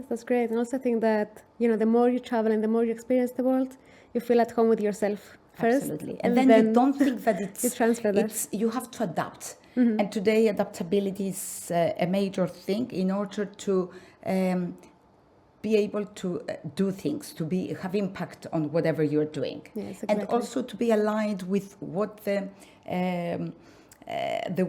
that's great. And also I think that, the more you travel and the more you experience the world, you feel at home with yourself first. Absolutely. And then you don't think that you transfer that. you have to adapt. And today adaptability is a major thing in order to be able to do things, to have impact on whatever you're doing. Yes, exactly. And also to be aligned with what the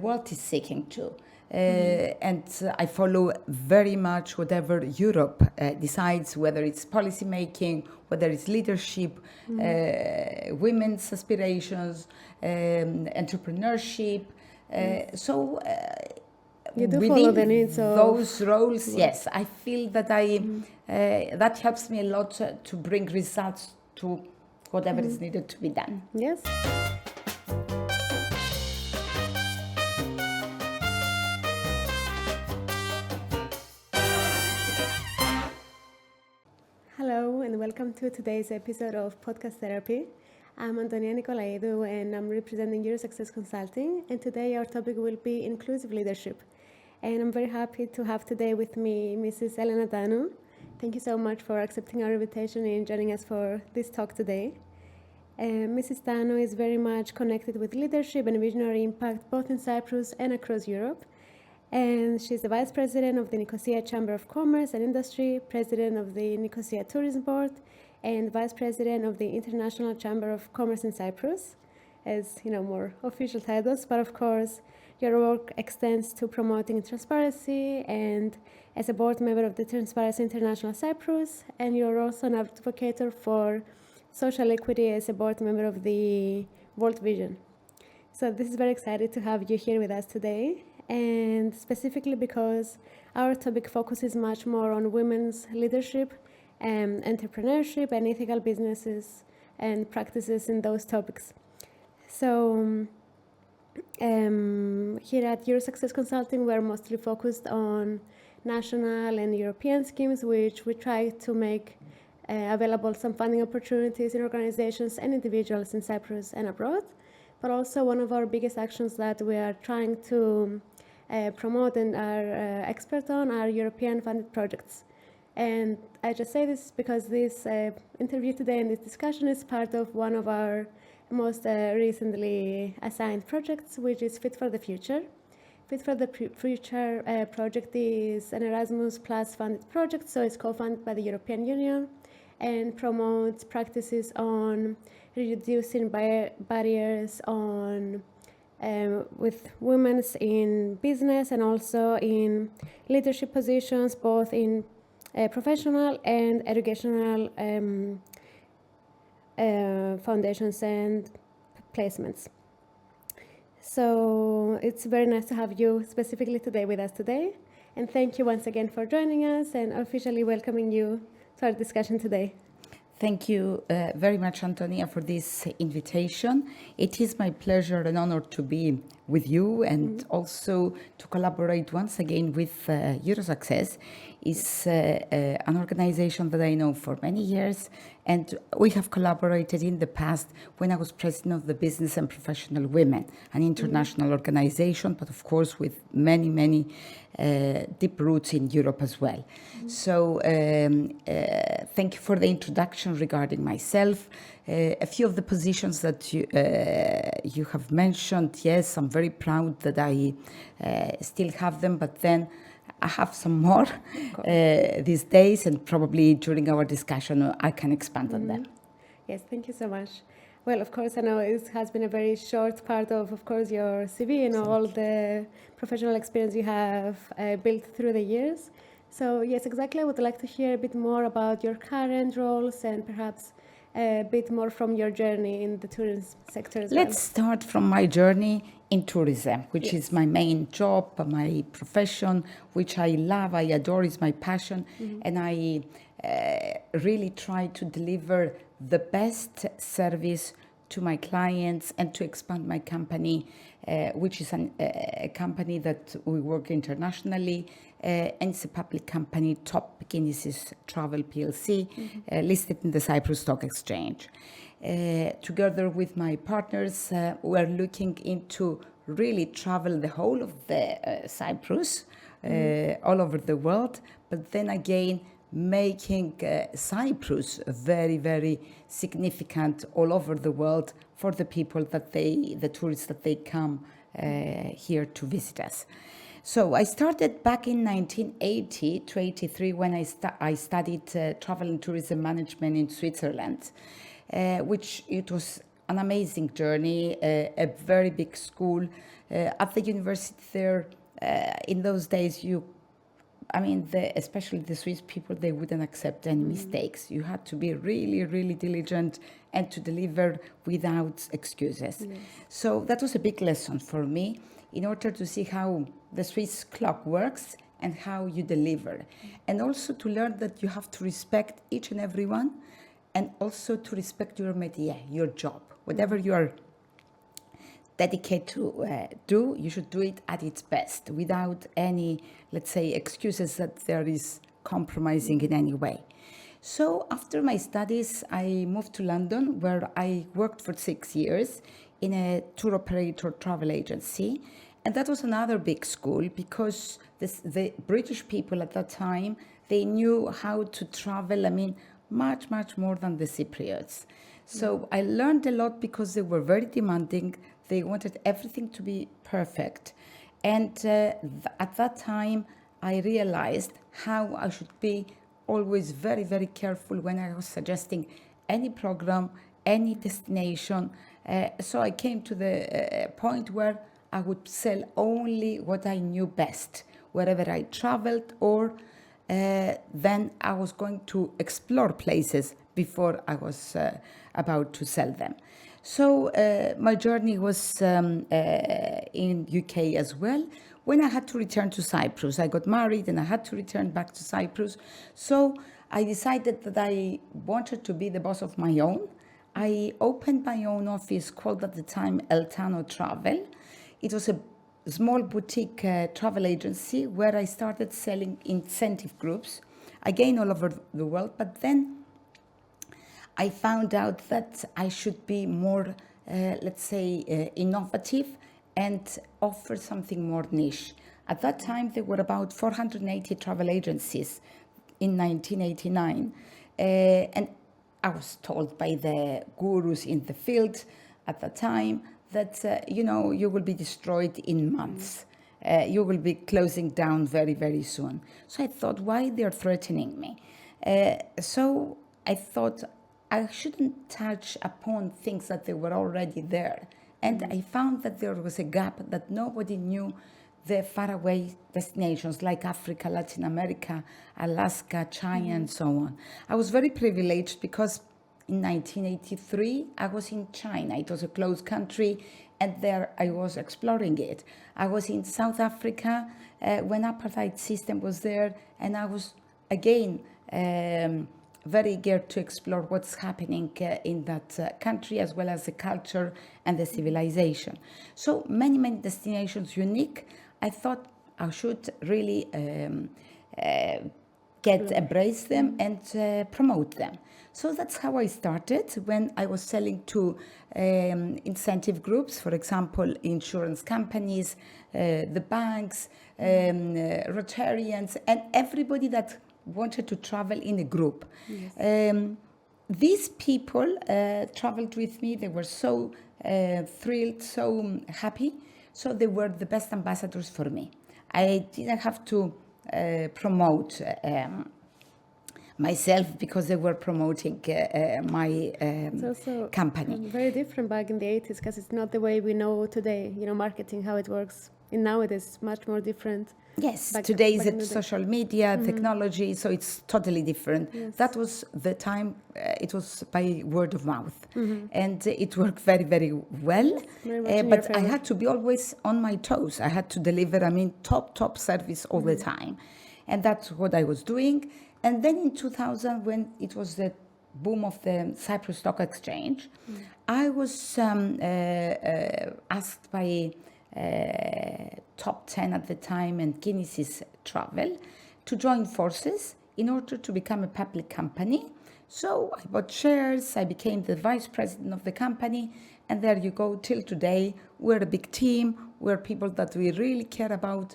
world is seeking to. And I follow very much whatever Europe decides, whether it's policy making, whether it's leadership, women's aspirations, entrepreneurship. So you do within follow the needs of those roles, yes, I feel that that helps me a lot to bring results to whatever is needed to be done. Yes. Hello and welcome to today's episode of Podcast Therapy. I'm Antonia Nikolaidou and I'm representing Eurosuccess Consulting, and today our topic will be inclusive leadership. And I'm very happy to have today with me Mrs. Elena Tanou. Thank you so much for accepting our invitation and joining us for this talk today. Mrs. Tanou is very much connected with leadership and visionary impact both in Cyprus and across Europe. And she's the Vice President of the Nicosia Chamber of Commerce and Industry, President of the Nicosia Tourism Board, and Vice President of the International Chamber of Commerce in Cyprus, as more official titles. But of course, your work extends to promoting transparency and as a board member of the Transparency International Cyprus, and you're also an advocate for social equity as a board member of the World Vision. So this is very excited to have you here with us today, and specifically because our topic focuses much more on women's leadership, entrepreneurship and ethical businesses and practices in those topics. So here at Eurosuccess Consulting, we're mostly focused on national and European schemes, which we try to make available some funding opportunities in organizations and individuals in Cyprus and abroad. But also one of our biggest actions that we are trying to promote and are expert on are European funded projects. And I just say this because this interview today and this discussion is part of one of our most recently assigned projects, which is Fit for the Future. Fit for the Future project is an Erasmus Plus funded project, so it's co-funded by the European Union and promotes practices on reducing barriers on with women in business and also in leadership positions, both in professional and educational foundations and placements. So it's very nice to have you specifically today with us today. And thank you once again for joining us and officially welcoming you to our discussion today. Thank you very much, Antonia, for this invitation. It is my pleasure and honor to be with you and also to collaborate once again with Eurosuccess. It's an organization that I know for many years, and we have collaborated in the past when I was president of the Business and Professional Women, an international organization, but of course with many, many deep roots in Europe as well. So thank you for the introduction regarding myself. A few of the positions that you have mentioned, yes, I'm very proud that I still have them, but then I have some more these days, and probably during our discussion I can expand on them. Yes, thank you so much. Well, of course, I know it has been a very short part of course, your CV and all the professional experience you have built through the years. So, yes, exactly. I would like to hear a bit more about your current roles and perhaps a bit more from your journey in the tourism sector as well. Let's start from my journey in tourism, which is my main job, my profession, which I love, I adore, is my passion, and I really try to deliver the best service to my clients and to expand my company, which is a company that we work internationally, and it's a public company, top Kinisis Travel PLC, listed in the Cyprus Stock Exchange. Together with my partners, we're looking into really travel the whole of the Cyprus, all over the world, but then again, making Cyprus very, very significant all over the world for the people the tourists that they come here to visit us. So I started back in 1980 to 83 when I studied travel and tourism management in Switzerland, which it was an amazing journey, a very big school. At the university there, in those days, especially the Swiss people, they wouldn't accept any mistakes. You had to be really, really diligent and to deliver without excuses. Yes. So that was a big lesson for me in order to see how the Swiss clock works and how you deliver. And also to learn that you have to respect each and every one, and also to respect your métier, your job. Whatever you are dedicated to do, you should do it at its best without any, let's say, excuses that there is compromising in any way. So after my studies, I moved to London, where I worked for 6 years in a tour operator travel agency. And that was another big school because the British people at that time, they knew how to travel, much, much more than the Cypriots. So I learned a lot because they were very demanding. They wanted everything to be perfect. And at that time, I realized how I should be always very, very careful when I was suggesting any program, any destination. So I came to the point where I would sell only what I knew best, wherever I traveled, or then I was going to explore places before I was about to sell them. So my journey was in UK as well. When I had to return to Cyprus, I got married and I had to return back to Cyprus. So I decided that I wanted to be the boss of my own. I opened my own office called at the time Elena Tanou Travel. It was a small boutique travel agency where I started selling incentive groups, again all over the world, but then I found out that I should be more, innovative and offer something more niche. At that time, there were about 480 travel agencies in 1989. And I was told by the gurus in the field at the time that, you will be destroyed in months. You will be closing down very, very soon. So I thought, why they're threatening me? So I thought I shouldn't touch upon things that they were already there. And I found that there was a gap that nobody knew the faraway destinations like Africa, Latin America, Alaska, China, and so on. I was very privileged because in 1983, I was in China. It was a closed country, and there I was exploring it. I was in South Africa when apartheid system was there, and I was, again, very eager to explore what's happening in that country, as well as the culture and the civilization. So many, many destinations unique. I thought I should really embrace them and promote them. So that's how I started when I was selling to incentive groups, for example, insurance companies, the banks, Rotarians, and everybody that wanted to travel in a group. Yes. These people traveled with me. They were so thrilled, so happy. So they were the best ambassadors for me. I didn't have to promote myself because they were promoting my company. Very different back in the 80s because it's not the way we know today, marketing, how it works. And nowadays, it's much more different. Yes, today is social media, technology, so it's totally different. Yes. That was the time, it was by word of mouth. And it worked very, very well. But I had to be always on my toes. I had to deliver, top service all the time. And that's what I was doing. And then in 2000, when it was the boom of the Cyprus Stock Exchange, I was asked by top 10 at the time and Kinisis Travel to join forces in order to become a public company. So I bought shares, I became the vice president of the company, and there you go, till today. We're a big team, we're people that we really care about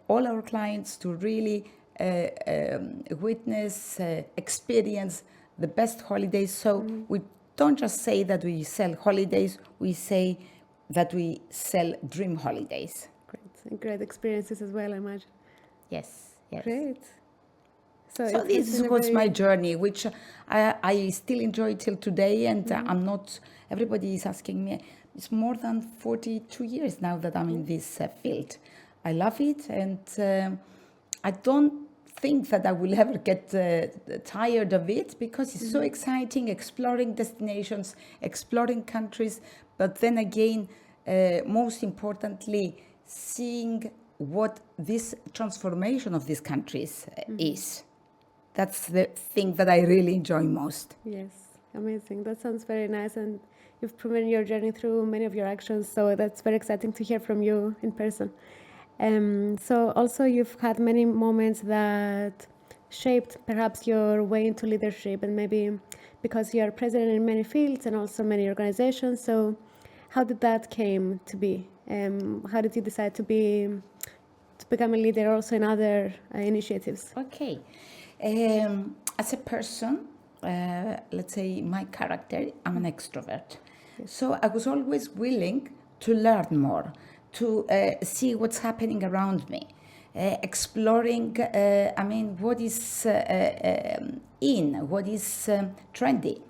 all our clients to really witness, experience the best holidays. So we don't just say that we sell holidays, we say that we sell dream holidays. Great experiences as well, I imagine. Yes, yes. Great. So it's this been a was very- my journey, which I still enjoy till today, and I'm not, everybody is asking me, it's more than 42 years now that I'm in this field. I love it, and I don't think that I will ever get tired of it, because it's so exciting, exploring destinations, exploring countries, but then again, most importantly, seeing what this transformation of these countries is. That's the thing that I really enjoy most. Yes, amazing. That sounds very nice, and you've proven your journey through many of your actions, so that's very exciting to hear from you in person. So also you've had many moments that shaped perhaps your way into leadership, and maybe because you are present in many fields and also many organizations. So how did that came to be? How did you decide to become a leader also in other initiatives? Okay. As a person, let's say my character, I'm an extrovert. So I was always willing to learn more, to see what's happening around me, exploring, what is what is trendy.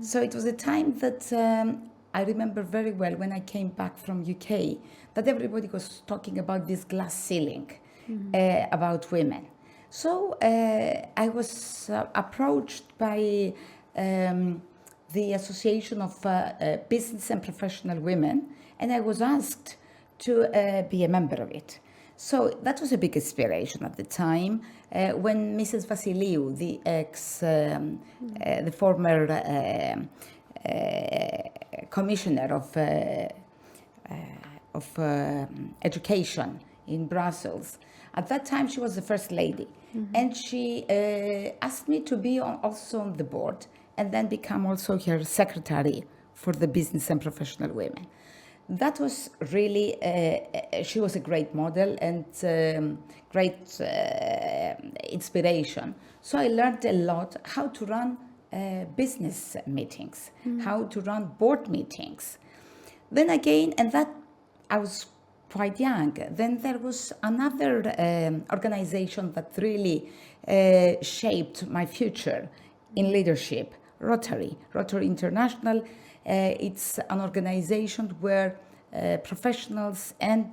So it was a time that I remember very well when I came back from UK, that everybody was talking about this glass ceiling about women. So I was approached by the Association of Business and Professional Women, and I was asked to be a member of it. So that was a big inspiration at the time, when Mrs. Vasiliou, the former commissioner of education in Brussels. At that time, she was the first lady, and she asked me to be also on the board, and then become also her secretary for the business and professional women. That was really, she was a great model and great inspiration. So I learned a lot how to run business meetings, how to run board meetings. Then again, and that I was quite young. Then there was another organization that really shaped my future in leadership, Rotary International. It's an organization where professionals and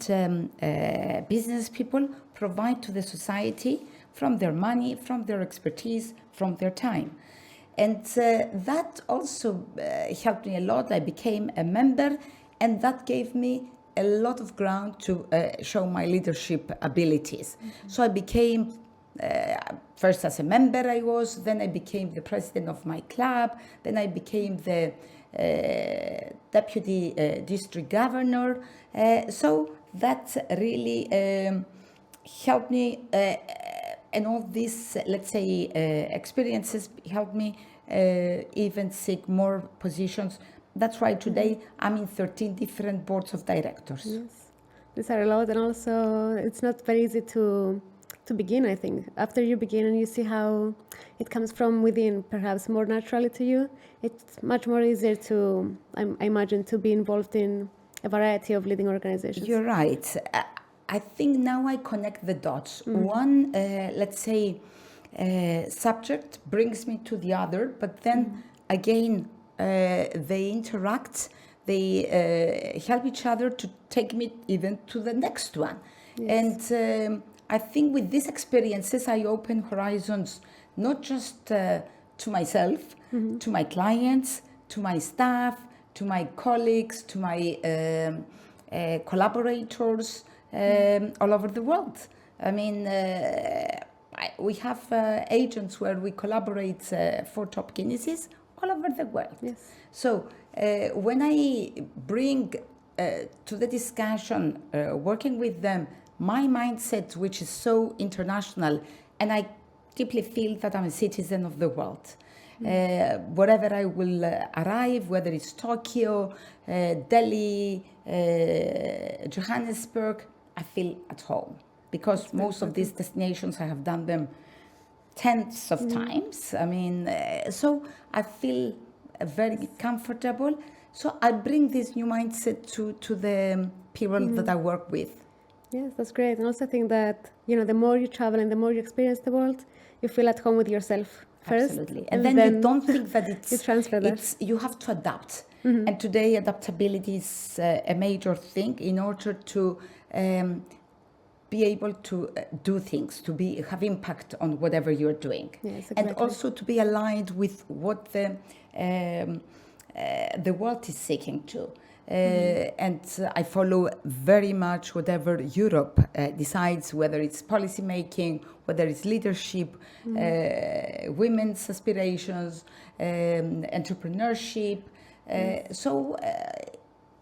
business people provide to the society from their money, from their expertise, from their time. And that also helped me a lot. I became a member, and that gave me a lot of ground to show my leadership abilities. So I became, first as a member I was, then I became the president of my club, then I became the deputy district governor. So that really helped me, and all these, let's say, experiences helped me even seek more positions. That's why today I'm in 13 different boards of directors. Yes, these are a lot, and also it's not very easy to begin, I think. After you begin and you see how it comes from within, perhaps more naturally to you, it's much more easier to, I imagine, to be involved in a variety of leading organizations. You're right. I think now I connect the dots. One, let's say, subject brings me to the other, but then again, they interact, they help each other to take me even to the next one. Yes. And I think with these experiences, I open horizons, not just to myself, to my clients, to my staff, to my colleagues, to my collaborators all over the world. I mean, we have agents where we collaborate for top Kinisis all over the world. Yes. So when I bring to the discussion, working with them, my mindset, which is so international, and I deeply feel that I'm a citizen of the world. Wherever I will arrive, whether it's Tokyo, Delhi, Johannesburg, I feel at home. because most of these destinations I have done them tens of times. I mean, so I feel very comfortable. So I bring this new mindset to the people that I work with. Yes, that's great. And also I think that, the more you travel and the more you experience the world, you feel at home with yourself first. Absolutely. And then you don't think that you transfer that. you have to adapt. And today adaptability is a major thing in order to be able to do things, to have impact on whatever you're doing. Yes, exactly. And also to be aligned with what the world is seeking to. And I follow very much whatever Europe decides, whether it's policy making, whether it's leadership, women's aspirations, entrepreneurship. So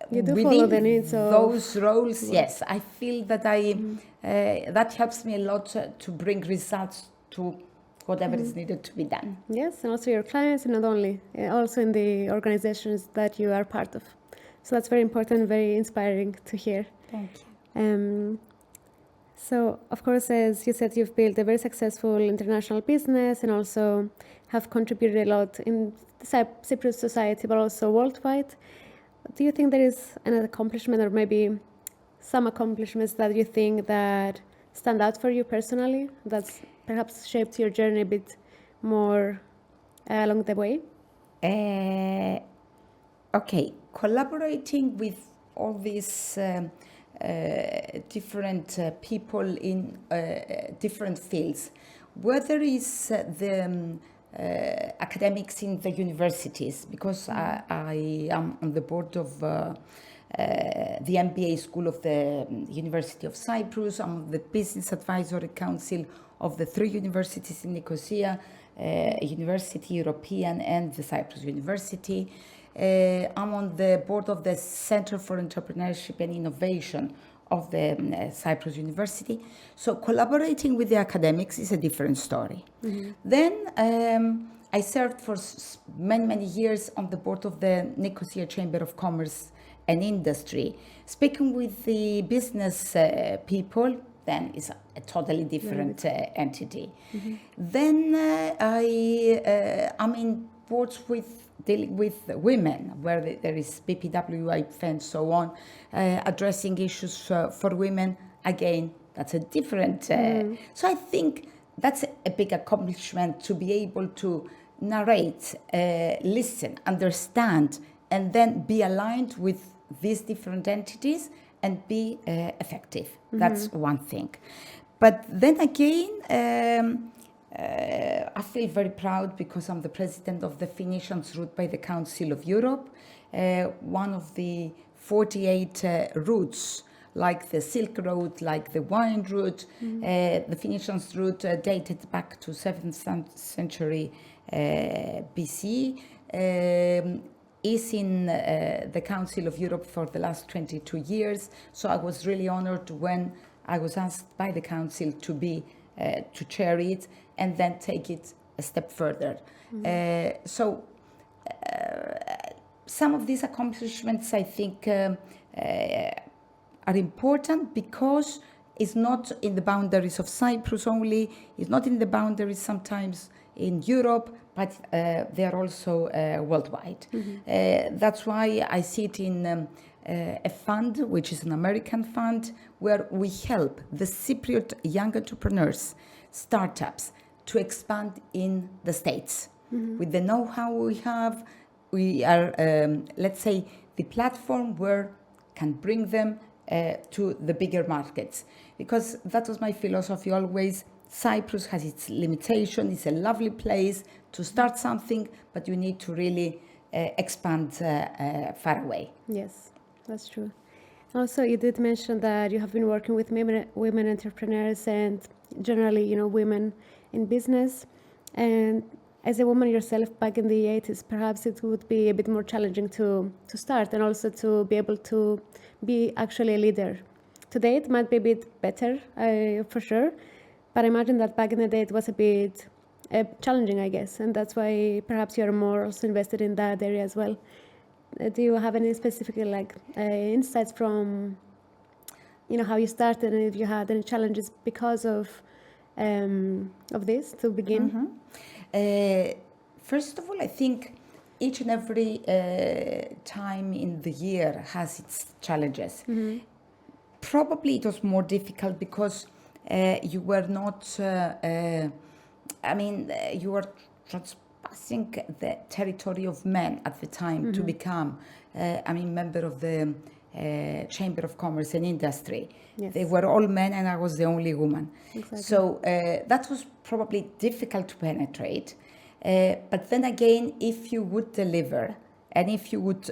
you do follow the needs of those roles. Yes, I feel that that helps me a lot to bring results to whatever is needed to be done. Yes, and also your clients, and not only, also in the organizations that you are part of. So that's very important, very inspiring to hear. Thank you. So, of course, as you said, you've built a very successful international business and also have contributed a lot in the Cyprus society, but also worldwide. Do you think there is an accomplishment or maybe some accomplishments that you think that stand out for you personally, that's perhaps shaped your journey a bit more along the way? Okay, collaborating with all these different people in different fields, whether it's the academics in the universities, because I am on the board of the MBA School of the University of Cyprus. I'm on the Business Advisory Council of the 3 universities in Nicosia, University European and the Cyprus University. I'm on the board of the Center for Entrepreneurship and Innovation of the Cyprus University. So collaborating with the academics is a different story. Then I served for many years on the board of the Nicosia Chamber of Commerce and Industry. Speaking with the business people, then it's a totally different entity. Then I'm in boards dealing with women, where there is BPWI and so on, addressing issues for women. Again, that's a different... So I think that's a big accomplishment, to be able to narrate, listen, understand, and then be aligned with these different entities and be effective. That's one thing. But then again, I feel very proud because I'm the president of the Phoenicians route by the Council of Europe, one of the 48 routes, like the Silk Road, like the Wine Route. The Phoenicians route dated back to 7th century BC, is in the Council of Europe for the last 22 years. So I was really honored when I was asked by the Council to chair it and then take it a step further. So some of these accomplishments, I think, are important because it's not in the boundaries of Cyprus only, it's not in the boundaries sometimes in Europe, but they are also worldwide. That's why I see it in a fund, which is an American fund, where we help the Cypriot young entrepreneurs, startups, to expand in the States. With the know-how we have, we are, let's say, the platform where can bring them to the bigger markets. Because that was my philosophy always. Cyprus has its limitation. It's a lovely place to start something, but you need to really expand far away. Yes, that's true. Also, you did mention that you have been working with women entrepreneurs and generally, women in business. And as a woman yourself back in the 80s, perhaps it would be a bit more challenging to start and also to be able to be actually a leader. Today, it might be a bit better, for sure. But I imagine that back in the day, it was a bit challenging, I guess. And that's why perhaps you're more also invested in that area as well. Do you have any specific insights from how you started and if you had any challenges because of this to begin. First of all, I think each and every time in the year has its challenges. Probably it was more difficult because you were not, you were trespassing the territory of men at the time to become, member of the Chamber of Commerce and Industry. Yes. They were all men and I was the only woman. Exactly. So that was probably difficult to penetrate. But then again, if you would deliver and if you would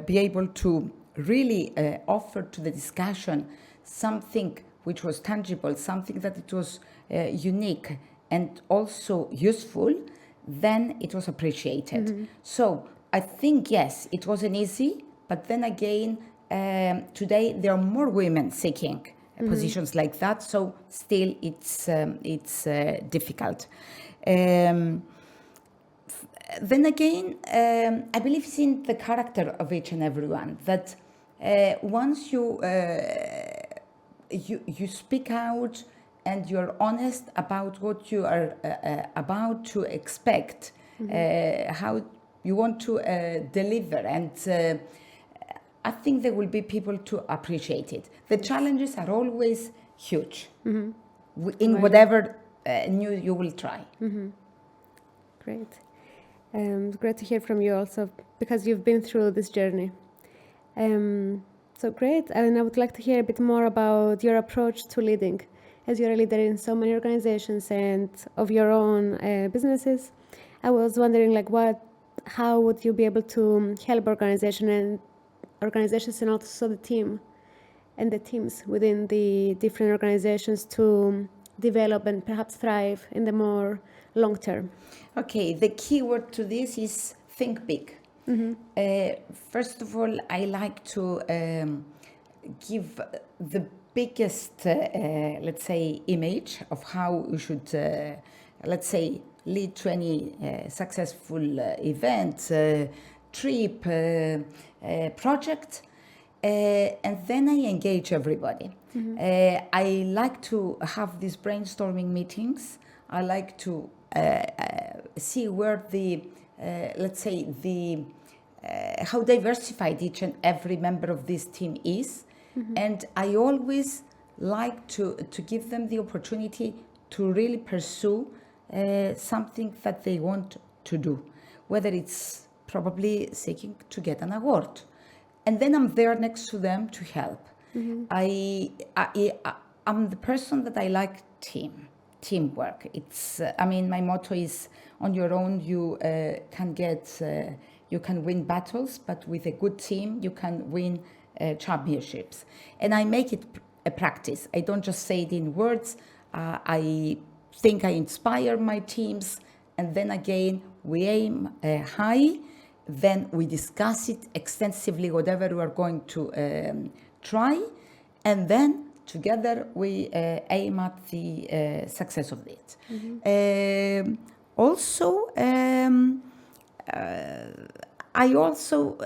be able to really offer to the discussion something which was tangible, something that it was unique and also useful, then it was appreciated. So I think, yes, it wasn't easy, but then again, today there are more women seeking positions like that, so still it's difficult. Then again, I believe it's in the character of each and everyone that once you speak out and you're honest about what you are about to expect, how you want to deliver, and I think there will be people to appreciate it. The challenges are always huge in whatever new you will try. Great. Great to hear from you also, because you've been through this journey. So great, and I would like to hear a bit more about your approach to leading, as you're a leader in so many organizations and of your own businesses. I was wondering, how would you be able to help organizations and also the team and the teams within the different organizations to develop and perhaps thrive in the more long term? Okay, the key word to this is think big. First of all, I like to give the biggest, let's say, image of how we should, let's say, lead to any successful event, trip, project, and then I engage everybody. I like to have these brainstorming meetings. I like to see where the, let's say, how diversified each and every member of this team is. And I always like to give them the opportunity to really pursue something that they want to do, whether it's probably seeking to get an award. And then I'm there next to them to help. I'm the person that I like teamwork. It's, my motto is, on your own you can win battles, but with a good team you can win championships. And I make it a practice. I don't just say it in words. I think I inspire my teams, and then again we aim high. Then we discuss it extensively, whatever we are going to try, and then together we aim at the success of it. Also, I also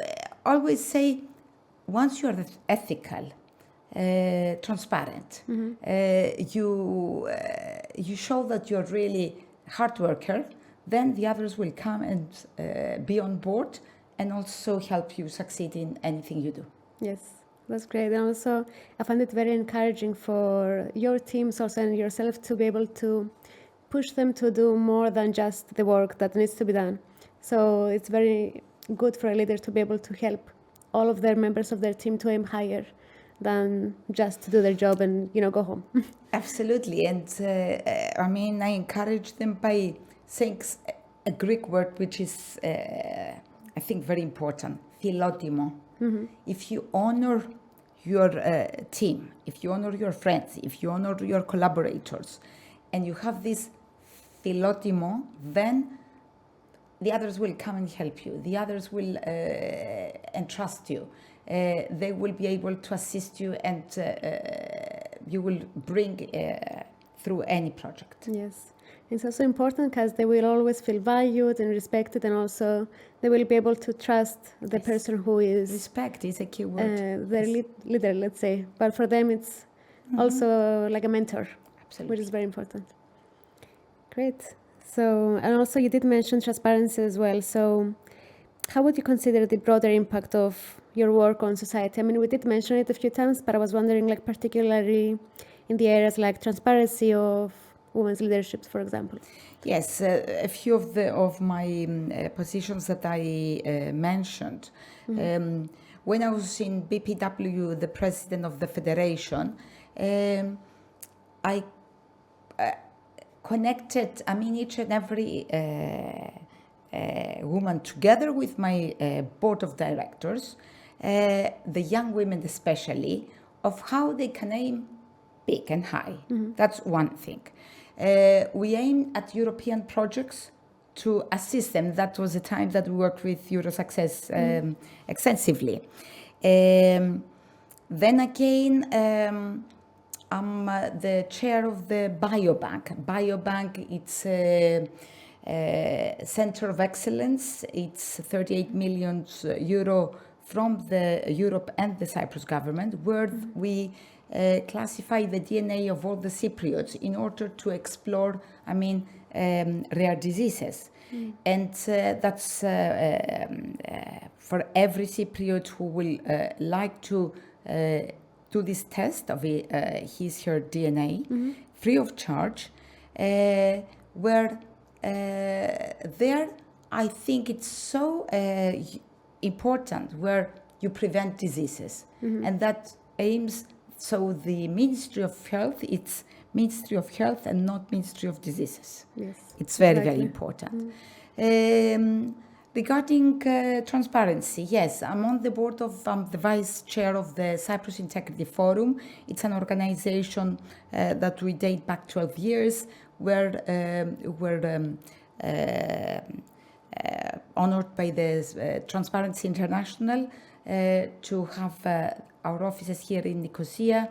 always say, once you are ethical, transparent, you show that you're really hard worker, then the others will come and be on board and also help you succeed in anything you do. Yes, that's great. And also, I find it very encouraging for your teams also and yourself to be able to push them to do more than just the work that needs to be done. So it's very good for a leader to be able to help all of their members of their team to aim higher than just to do their job and, go home. Absolutely. And I encourage them by saying a Greek word which is, I think, very important, philotimo. If you honor your team, if you honor your friends, if you honor your collaborators, and you have this philotimo, then the others will come and help you. The others will entrust you. They will be able to assist you, and you will bring through any project. Yes. It's also important because they will always feel valued and respected, and also they will be able to trust the person who is... Respect is a key word. Their leader, let's say. But for them, it's also like a mentor, Absolutely. which is very important. Great. So, and also you did mention transparency as well. So, how would you consider the broader impact of your work on society? I mean, we did mention it a few times, but I was wondering, like, particularly in the areas like transparency of women's leadership, for example. Yes, a few of my positions that I mentioned. When I was in BPW, the president of the federation, I connected, each and every woman together with my board of directors, the young women especially, of how they can aim big and high. That's one thing. We aim at European projects to assist them. That was the time that we worked with Eurosuccess extensively. Then again, I'm the chair of the Biobank. Biobank, it's a center of excellence. It's 38 million euro from the Europe and the Cyprus government, where we classify the DNA of all the Cypriots in order to explore, rare diseases. And that's for every Cypriot who will like to do this test of his her DNA, free of charge, where there I think it's so important where you prevent diseases, and that aims. So the Ministry of Health, it's Ministry of Health and not Ministry of Diseases. Yes, it's very, very important. Regarding transparency, yes, I'm on the board of, the vice chair of the Cyprus Integrity Forum. It's an organization that we date back 12 years, where we're honored by the Transparency International to have our offices here in Nicosia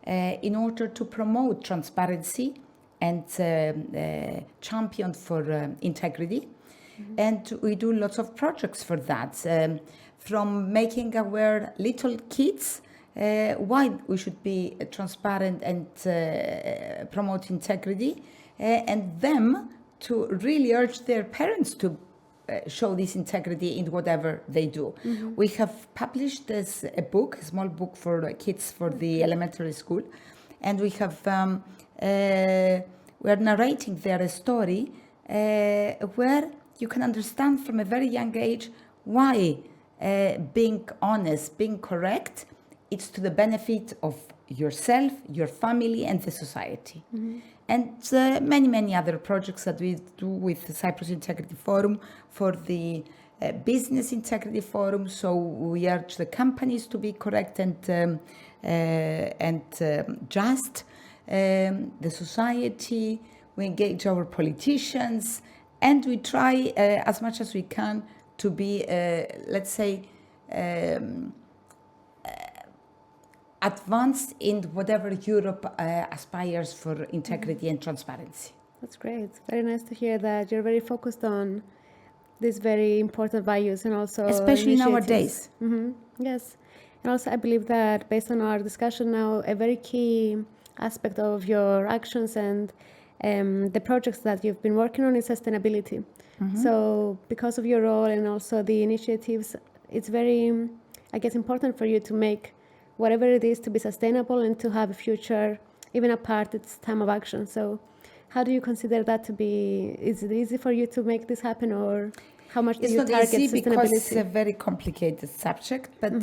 in order to promote transparency and champion for integrity. And we do lots of projects for that, from making aware little kids why we should be transparent and promote integrity, and them to really urge their parents to show this integrity in whatever they do. We have published this a book, a small book for kids for the elementary school, and we have we are narrating there a story where you can understand from a very young age why being honest, being correct, it's to the benefit of yourself, your family, and the society. And many, many other projects that we do with the Cyprus Integrity Forum for the Business Integrity Forum. So we urge the companies to be correct and just. The society, we engage our politicians, and we try as much as we can to be, let's say, advanced in whatever Europe aspires for integrity and transparency. That's great. Very nice to hear that you're very focused on these very important values and also especially nowadays. Yes. And also I believe that based on our discussion now, a very key aspect of your actions and the projects that you've been working on is sustainability. So because of your role and also the initiatives, it's very, I guess, important for you to make whatever it is to be sustainable and to have a future, even apart its time of action. So how do you consider that to be? Is it easy for you to make this happen, or how much do you target sustainability? It's not easy because it's a very complicated subject, but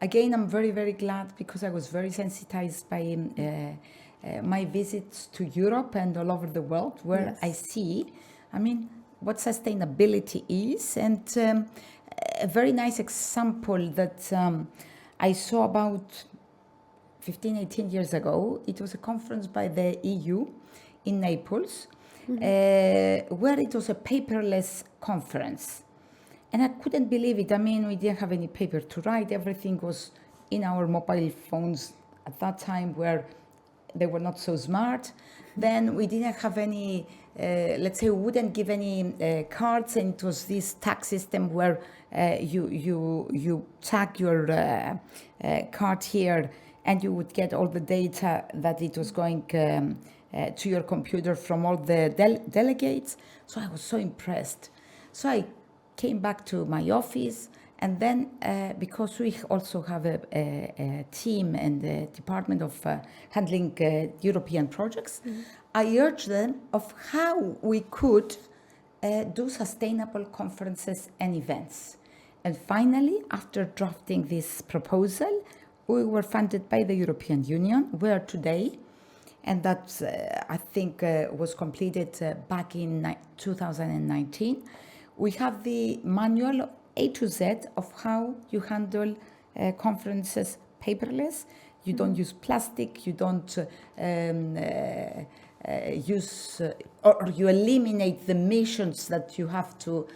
again, I'm very, very glad because I was very sensitized by my visits to Europe and all over the world, where I see, what sustainability is. And a very nice example that I saw about 15, 18 years ago, it was a conference by the EU in Naples, where it was a paperless conference. And I couldn't believe it. We didn't have any paper to write. Everything was in our mobile phones at that time, where they were not so smart. Then we didn't have any, let's say, we wouldn't give any cards, and it was this tax system where you tag your card here, and you would get all the data that it was going to your computer from all the delegates. So I was so impressed. So I came back to my office, and then because we also have a team and a department of handling European projects, I urged them of how we could do sustainable conferences and events. And finally, after drafting this proposal, we were funded by the European Union. We are today, and that I think was completed back in 2019. We have the manual A to Z of how you handle conferences paperless. You don't use plastic, you don't use, or you eliminate the missions that you have to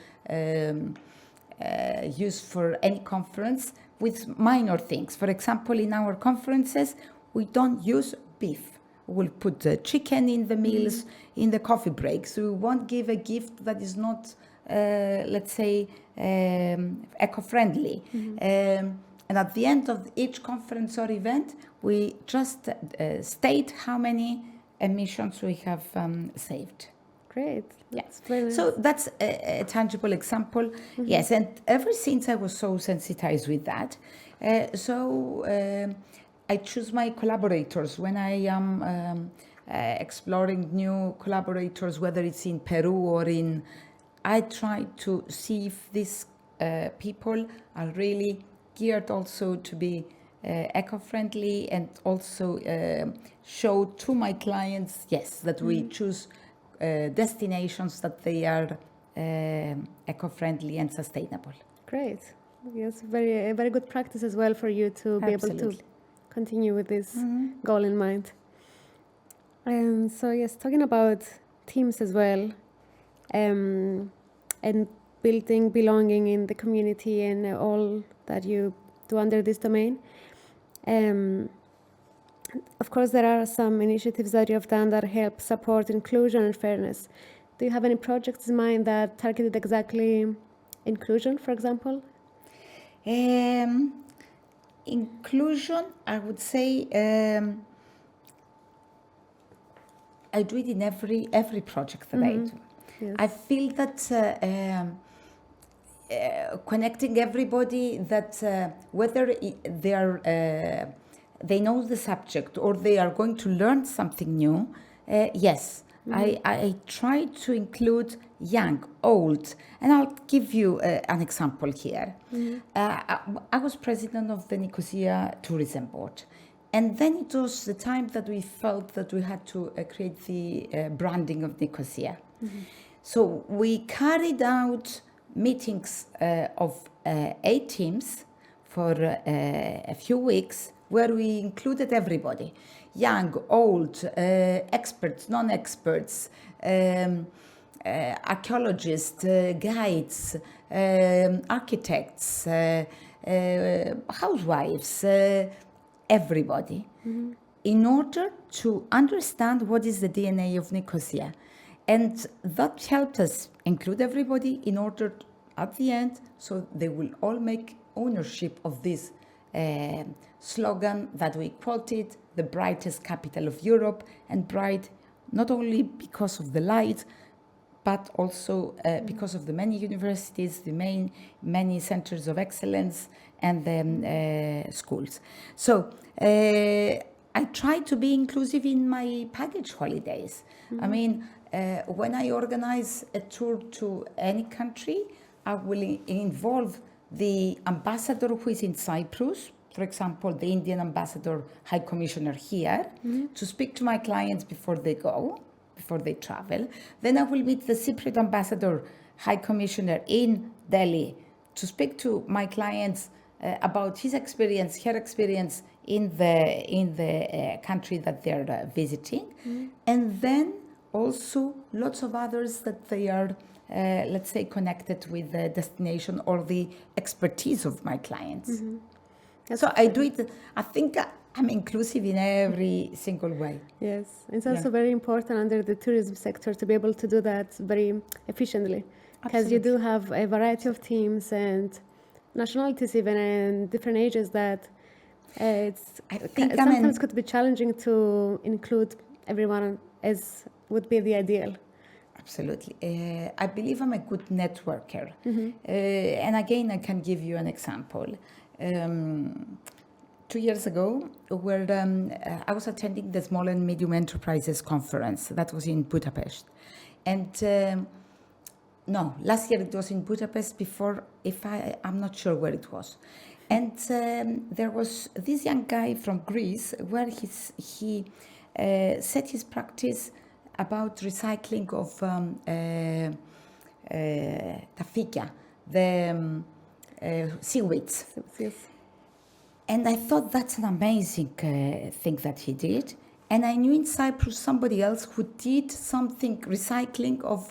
use for any conference with minor things. For example, in our conferences, we don't use beef. We'll put chicken in the meals, in the coffee breaks. We won't give a gift that is not, let's say, eco-friendly. And at the end of each conference or event, we just state how many emissions we have saved. Great. Yeah. That's very nice. So that's a tangible example. Yes, and ever since I was so sensitized with that, I choose my collaborators when I am exploring new collaborators, whether it's in Peru or I try to see if these people are really geared also to be eco-friendly, and also show to my clients, yes, that we choose destinations that they are eco-friendly and sustainable. Great. Yes, a very good practice as well for you to be able to continue with this goal in mind. So yes, talking about teams as well, and building belonging in the community and all that you do under this domain. Of course, there are some initiatives that you have done that help support inclusion and fairness. Do you have any projects in mind that targeted exactly inclusion, for example? Inclusion, I would say, I do it in every project that I do. Yes. I feel that connecting everybody, that whether they know the subject or they are going to learn something new, yes, I try to include young, old, and I'll give you an example here. I was president of the Nicosia Tourism Board, and then it was the time that we felt that we had to create the branding of Nicosia. So we carried out meetings of 8 teams for a few weeks, where we included everybody, young, old, experts, non-experts, archaeologists, guides, architects, housewives, everybody, in order to understand what is the DNA of Nicosia. And that helped us include everybody in order, at the end, so they will all make ownership of this slogan that we quoted, the brightest capital of Europe, and bright not only because of the light, but also because of the many universities, the many centers of excellence, and the schools. So I try to be inclusive in my package holidays. I mean, when I organize a tour to any country, I will involve the ambassador who is in Cyprus, for example, the Indian ambassador, High Commissioner here, to speak to my clients before they go, before they travel. Then I will meet the Cypriot ambassador, High Commissioner in Delhi, to speak to my clients about his experience, her experience in the country that they're visiting. And then also lots of others that they are, let's say, connected with the destination or the expertise of my clients. So I do it, I think I'm inclusive in every single way. Yes, it's also very important under the tourism sector to be able to do that very efficiently, because you do have a variety of teams and nationalities even, and different ages that I think Sometimes could be challenging to include everyone as would be the ideal. Absolutely. I believe I'm a good networker. And again, I can give you an example. 2 years ago, where I was attending the Small and Medium Enterprises Conference. That was in Budapest. And no, last year it was in Budapest. Before, I'm not sure where it was. And there was this young guy from Greece where he set his practice about recycling of tafika, the seaweeds. Yes. And I thought that's an amazing thing that he did. And I knew in Cyprus somebody else who did something, recycling of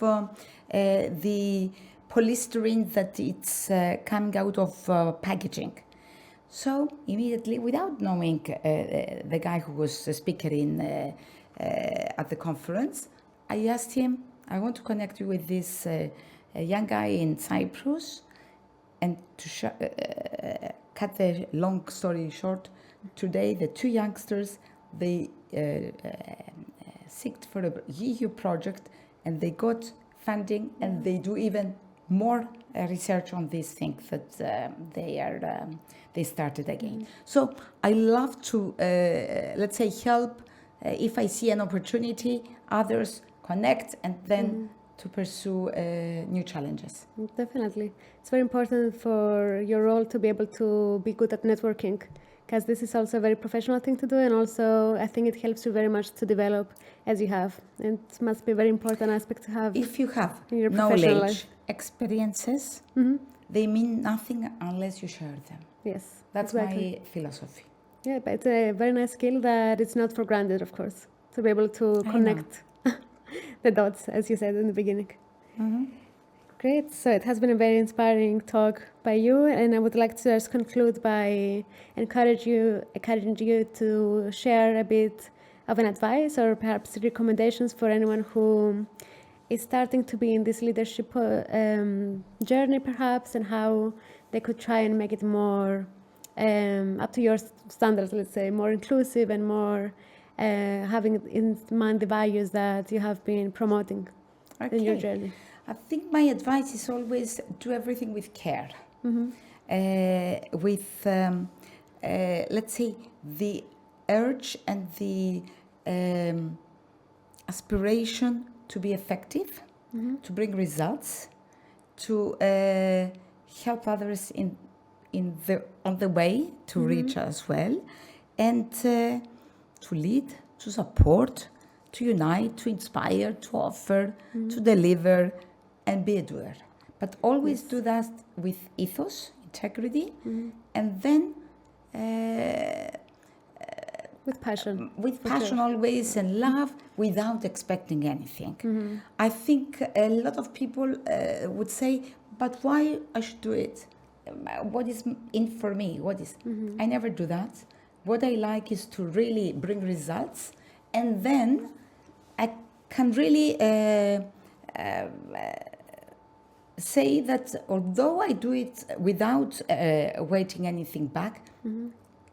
the polystyrene that it's coming out of packaging. So immediately, without knowing the guy who was the speaker at the conference, I asked him, I want to connect you with this young guy in Cyprus. And to cut the long story short, today the two youngsters, they seeked for a EU project and they got funding and they do even more research on these things that they started again. So I love to, let's say, help if I see an opportunity, others connect and then to pursue new challenges. Definitely. It's very important for your role to be able to be good at networking, because this is also a very professional thing to do, and also I think it helps you very much to develop as you have. And it must be a very important aspect to have. If you have in your professional knowledge, life. experiences, they mean nothing unless you share them. Yes. That's exactly. my philosophy. Yeah, but it's a very nice skill that it's not for granted, of course, to be able to connect the dots, as you said in the beginning. Great. So it has been a very inspiring talk by you, and I would like to just conclude by encouraging you to share a bit of an advice or perhaps recommendations for anyone who is starting to be in this leadership journey, perhaps, and how they could try and make it more up to your standards, let's say, more inclusive and more having in mind the values that you have been promoting in your journey. I think my advice is always do everything with care. With, let's say, the urge and the aspiration to be effective, to bring results, to help others on the way to reach as well, and to lead, to support, to unite, to inspire, to offer, to deliver, and be a doer. But always do that with ethos, integrity, and then with passion. With passion always, and love, without expecting anything. I think a lot of people would say, but why I should do it? What is in for me? What is? I never do that. What I like is to really bring results, and then I can really say that although I do it without waiting anything back,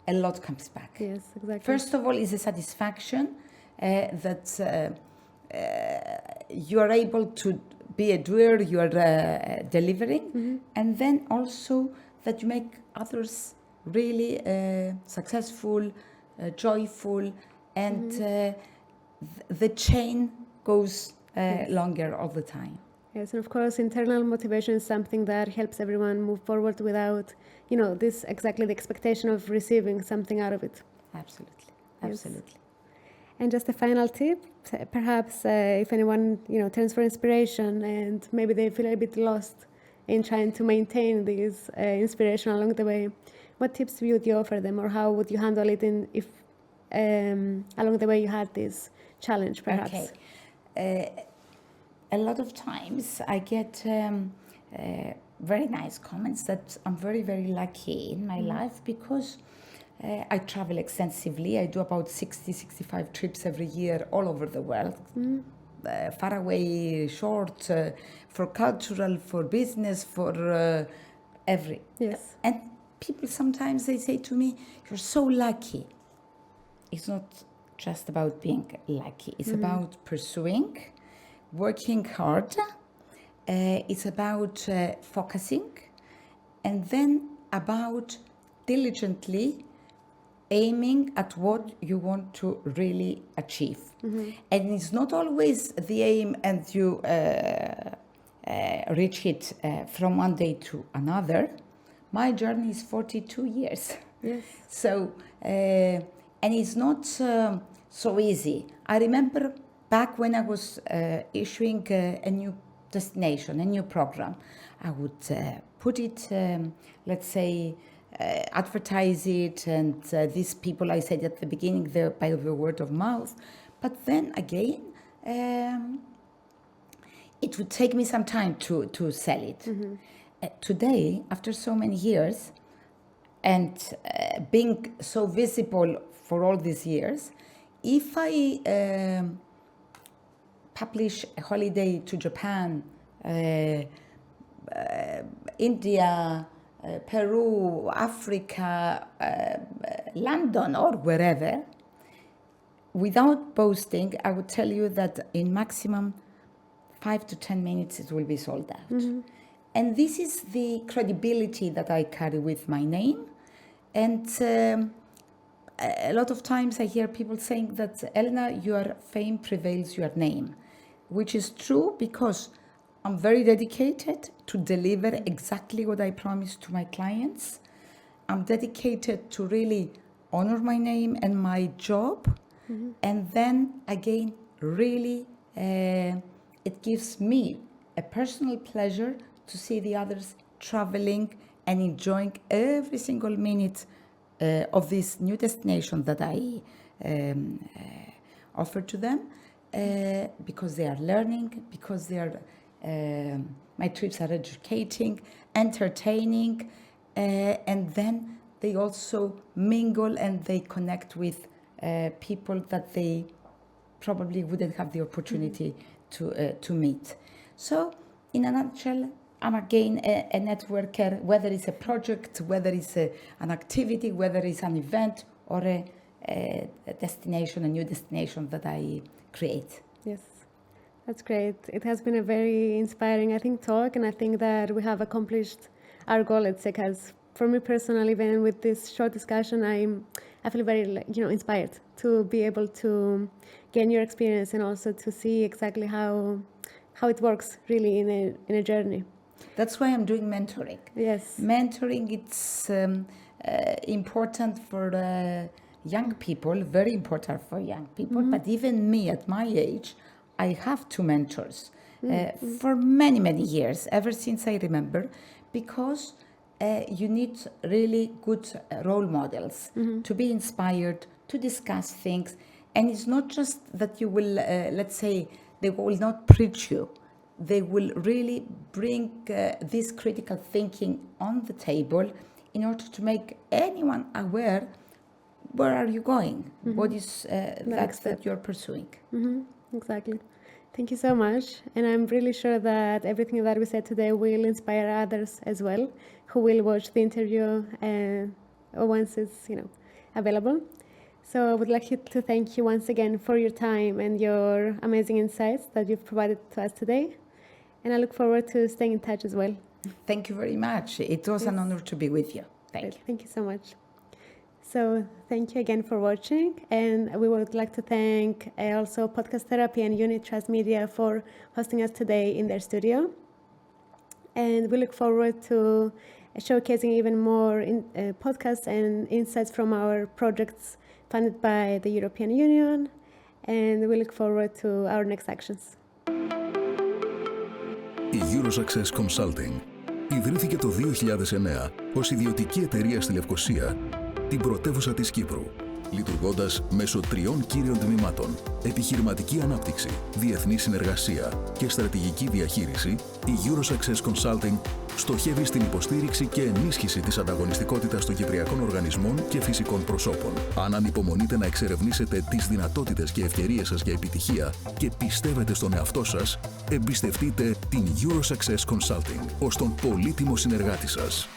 a lot comes back. Yes, exactly. First of all is a satisfaction that you are able to be a doer, you are delivering, and then also that you make others really successful, joyful, and the chain goes longer all the time. Yes, and of course, internal motivation is something that helps everyone move forward without, this exactly the expectation of receiving something out of it. Absolutely, Yes. absolutely. And just a final tip, perhaps if anyone, turns for inspiration and maybe they feel a bit lost in trying to maintain this inspiration along the way, what tips would you offer them, or how would you handle it if along the way you had this challenge, perhaps? Okay. A lot of times I get very nice comments that I'm very, very lucky in my life because I travel extensively. I do about 60-65 trips every year all over the world. Far away, short, for cultural, for business, for every. Yes. And people sometimes they say to me, "You're so lucky." It's not just about being lucky. It's about pursuing, working hard. It's about focusing, and then about diligently aiming at what you want to really achieve. And it's not always the aim and you reach it from one day to another. My journey is 42 years. Yes. So, and it's not so easy. I remember back when I was issuing a new destination, a new program, I would put it, let's say, advertise it, and these people, I said at the beginning, they're by the word of mouth. But then again, it would take me some time to sell it. Today, after so many years, and being so visible for all these years, if I publish a holiday to Japan, India, Peru, Africa, London, or wherever, without boasting, I would tell you that in maximum 5 to 10 minutes it will be sold out. And this is the credibility that I carry with my name. And a lot of times I hear people saying that, Elena, your fame prevails your name, which is true because I'm very dedicated to deliver exactly what I promise to my clients. I'm dedicated to really honor my name and my job. And then again, really, it gives me a personal pleasure to see the others traveling and enjoying every single minute of this new destination that I offer to them, because they are learning, because they are my trips are educating, entertaining, and then they also mingle and they connect with people that they probably wouldn't have the opportunity to meet. So, in a nutshell, I'm again a networker, whether it's a project, whether it's an activity, whether it's an event, or a destination, a new destination that I create. Yes, that's great. It has been a very inspiring, I think, talk, and I think that we have accomplished our goal, let's say, because for me personally, even with this short discussion, I feel very, inspired to be able to gain your experience and also to see exactly how it works really in a journey. That's why I'm doing mentoring. Yes. Mentoring, it's important for young people, very important for young people, but even me at my age, I have 2 mentors for many, many years, ever since I remember, because you need really good role models to be inspired, to discuss things. And it's not just that you will, let's say, they will not preach you. They will really bring this critical thinking on the table in order to make anyone aware, where are you going? What is that you're pursuing? Exactly. Thank you so much. And I'm really sure that everything that we said today will inspire others as well, who will watch the interview once it's available. So I would like to thank you once again for your time and your amazing insights that you've provided to us today. And I look forward to staying in touch as well. Thank you very much. It was an honor to be with you. Thank you. Thank you so much. So thank you again for watching. And we would like to thank also Podcast Therapy and Unit Trust Media for hosting us today in their studio. And we look forward to showcasing even more podcasts and insights from our projects funded by the European Union. And we look forward to our next actions. Η Eurosuccess Consulting ιδρύθηκε το 2009 ως ιδιωτική εταιρεία στη Λευκοσία, την πρωτεύουσα της Κύπρου, λειτουργώντας μέσω 3 κύριων τμήματων: επιχειρηματική ανάπτυξη, διεθνή συνεργασία και στρατηγική διαχείριση. Η Eurosuccess Consulting στοχεύει στην υποστήριξη και ενίσχυση της ανταγωνιστικότητας των κυπριακών οργανισμών και φυσικών προσώπων. Αν ανυπομονείτε να εξερευνήσετε τις δυνατότητες και ευκαιρίες σας για επιτυχία και πιστεύετε στον εαυτό σας, εμπιστευτείτε την Eurosuccess Consulting ως τον πολύτιμο συνεργάτη σας.